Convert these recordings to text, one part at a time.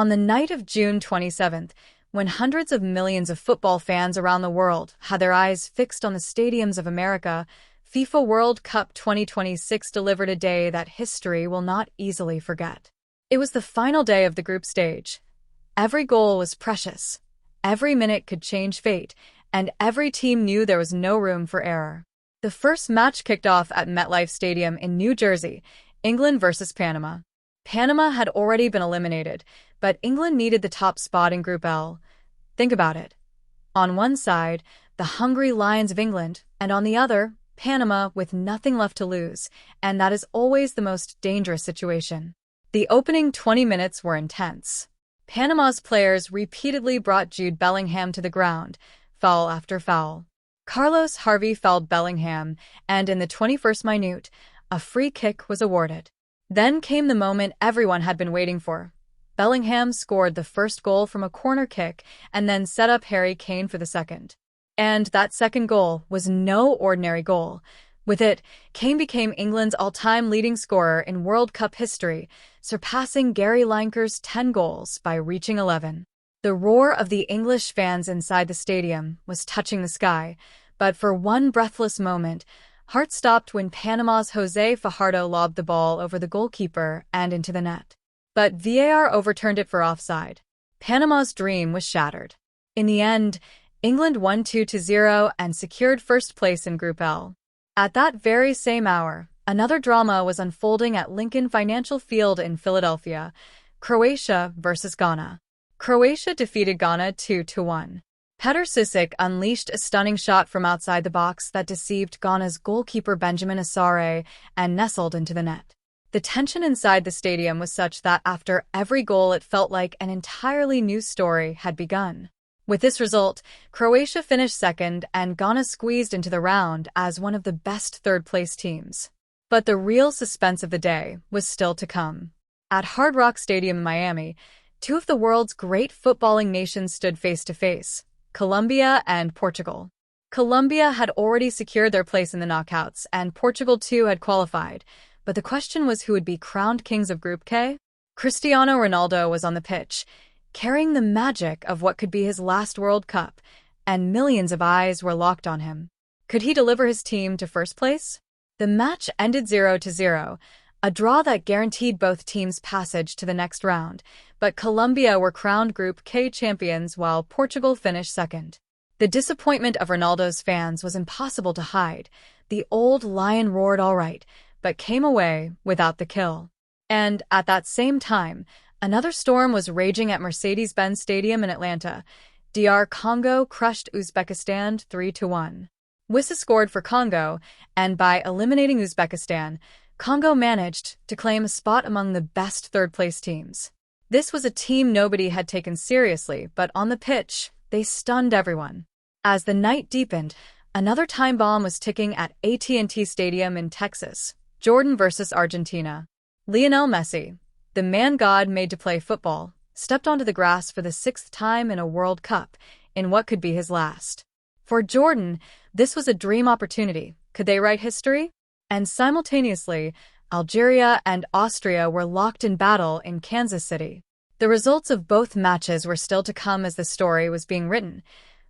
On the night of June 27th, when hundreds of millions of football fans around the world had their eyes fixed on the stadiums of America, FIFA World Cup 2026 delivered a day that history will not easily forget. It was the final day of the group stage. Every goal was precious. Every minute could change fate, and every team knew there was no room for error. The first match kicked off at MetLife Stadium in New Jersey, England versus Panama. Panama had already been eliminated, but England needed the top spot in Group L. Think about it. On one side, the hungry Lions of England, and on the other, Panama with nothing left to lose, and that is always the most dangerous situation. The opening 20 minutes were intense. Panama's players repeatedly brought Jude Bellingham to the ground, foul after foul. Carlos Harvey fouled Bellingham, and in the 21st minute, a free kick was awarded. Then came the moment everyone had been waiting for. Bellingham scored the first goal from a corner kick and then set up Harry Kane for the second. And that second goal was no ordinary goal. With it, Kane became England's all-time leading scorer in World Cup history, surpassing Gary Lineker's 10 goals by reaching 11. The roar of the English fans inside the stadium was touching the sky, but for one breathless moment, heart stopped when Panama's Jose Fajardo lobbed the ball over the goalkeeper and into the net. But VAR overturned it for offside. Panama's dream was shattered. In the end, England won 2-0 and secured first place in Group L. At that very same hour, another drama was unfolding at Lincoln Financial Field in Philadelphia, Croatia versus Ghana. Croatia defeated Ghana 2-1. Petr Cech unleashed a stunning shot from outside the box that deceived Ghana's goalkeeper Benjamin Asare and nestled into the net. The tension inside the stadium was such that after every goal it felt like an entirely new story had begun. With this result, Croatia finished second and Ghana squeezed into the round as one of the best third-place teams. But the real suspense of the day was still to come. At Hard Rock Stadium in Miami, two of the world's great footballing nations stood face-to-face, Colombia and Portugal. Colombia had already secured their place in the knockouts, and Portugal too had qualified, but the question was who would be crowned kings of Group K? Cristiano Ronaldo was on the pitch, carrying the magic of what could be his last World Cup, and millions of eyes were locked on him. Could he deliver his team to first place? The match ended 0-0, a draw that guaranteed both teams passage to the next round, but Colombia were crowned Group K champions while Portugal finished second. The disappointment of Ronaldo's fans was impossible to hide. The old lion roared all right, but came away without the kill. And at that same time, another storm was raging at Mercedes-Benz Stadium in Atlanta. DR Congo crushed Uzbekistan 3-1. Wissa scored for Congo, and by eliminating Uzbekistan, Congo managed to claim a spot among the best third-place teams. This was a team nobody had taken seriously, but on the pitch, they stunned everyone. As the night deepened, another time bomb was ticking at AT&T Stadium in Texas, Jordan versus Argentina. Lionel Messi, the man God made to play football, stepped onto the grass for the 6th time in a World Cup, in what could be his last. For Jordan, this was a dream opportunity. Could they write history? And simultaneously, Algeria and Austria were locked in battle in Kansas City. The results of both matches were still to come as the story was being written.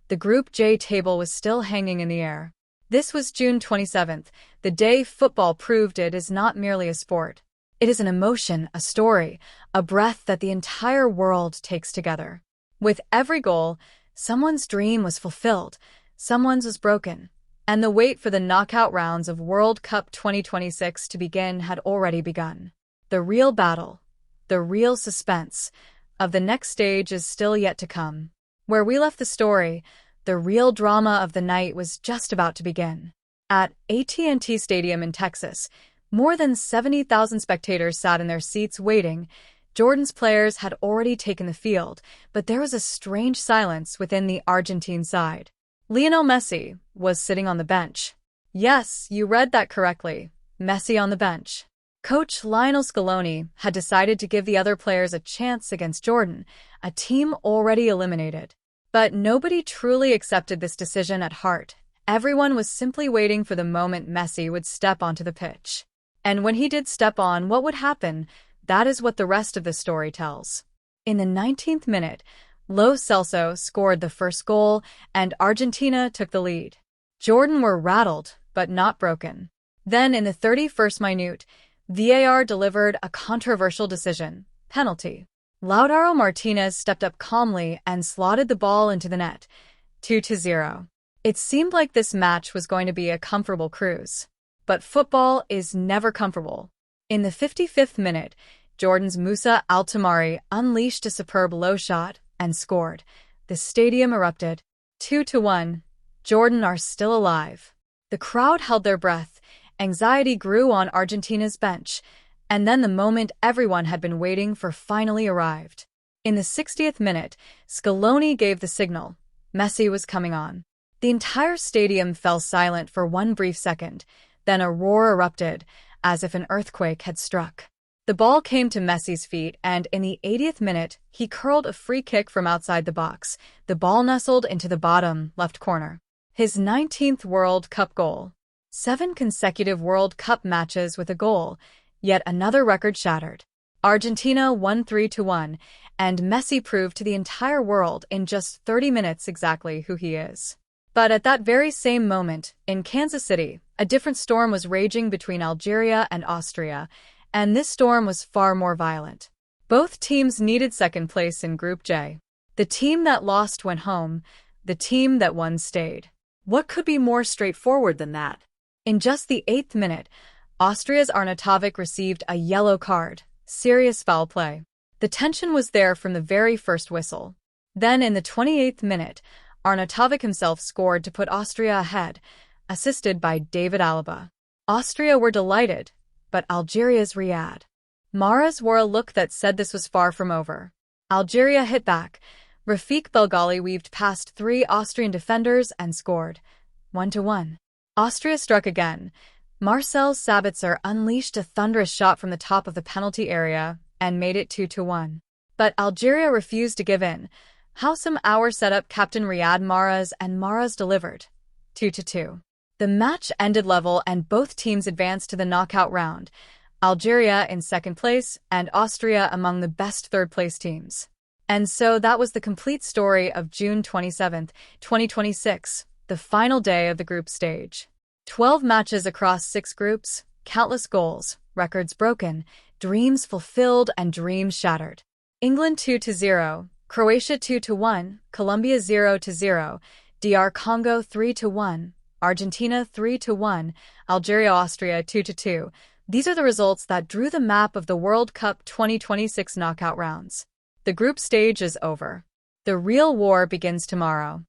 The Group J table was still hanging in the air. This was June 27th, the day football proved it is not merely a sport. It is an emotion, a story, a breath that the entire world takes together. With every goal, someone's dream was fulfilled, someone's was broken, and the wait for the knockout rounds of World Cup 2026 to begin had already begun. The real battle, the real suspense, of the next stage is still yet to come. Where we left the story, the real drama of the night was just about to begin. At AT&T Stadium in Texas, more than 70,000 spectators sat in their seats waiting. Jordan's players had already taken the field, but there was a strange silence within the Argentine side. Lionel Messi was sitting on the bench. Yes, you read that correctly. Messi on the bench. Coach Lionel Scaloni had decided to give the other players a chance against Jordan, a team already eliminated. But nobody truly accepted this decision at heart. Everyone was simply waiting for the moment Messi would step onto the pitch. And when he did step on, what would happen? That is what the rest of the story tells. In the 19th minute, Lo Celso scored the first goal, and Argentina took the lead. Jordan were rattled, but not broken. Then, in the 31st minute, VAR delivered a controversial decision: penalty. Lautaro Martinez stepped up calmly and slotted the ball into the net. 2-0. It seemed like this match was going to be a comfortable cruise. But football is never comfortable. In the 55th minute, Jordan's Musa Altamari unleashed a superb low shot and scored. The stadium erupted. 2-1. Jordan are still alive. The crowd held their breath. Anxiety grew on Argentina's bench. And then the moment everyone had been waiting for finally arrived. In the 60th minute, Scaloni gave the signal. Messi was coming on. The entire stadium fell silent for one brief second. Then a roar erupted, as if an earthquake had struck. The ball came to Messi's feet, and in the 80th minute, he curled a free kick from outside the box. The ball nestled into the bottom left corner. His 19th World Cup goal. 7 consecutive World Cup matches with a goal. Yet another record shattered. Argentina won 3-1, and Messi proved to the entire world in just 30 minutes exactly who he is. But at that very same moment, in Kansas City, a different storm was raging between Algeria and Austria, and this storm was far more violent. Both teams needed second place in Group J. The team that lost went home, the team that won stayed. What could be more straightforward than that? In just the 8th minute, Austria's Arnautovic received a yellow card, serious foul play. The tension was there from the very first whistle. Then in the 28th minute, Arnautovic himself scored to put Austria ahead, assisted by David Alaba. Austria were delighted, but Algeria's Riyad Mahrez wore a look that said this was far from over. Algeria hit back. Rafik Belgali weaved past 3 Austrian defenders and scored. 1-1. Austria struck again. Marcel Sabitzer unleashed a thunderous shot from the top of the penalty area and made it 2-1. But Algeria refused to give in. Houssam Aouar set up captain Riyad Mahrez, and Mahrez delivered. 2-2. The match ended level and both teams advanced to the knockout round. Algeria in second place and Austria among the best third-place teams. And so that was the complete story of June 27, 2026, the final day of the group stage. 12 matches across 6 groups, countless goals, records broken, dreams fulfilled and dreams shattered. England 2-0, Croatia 2-1, Colombia 0-0, DR Congo 3-1, Argentina 3-1, Algeria Austria 2-2. These are the results that drew the map of the World Cup 2026 knockout rounds. The group stage is over. The real war begins tomorrow.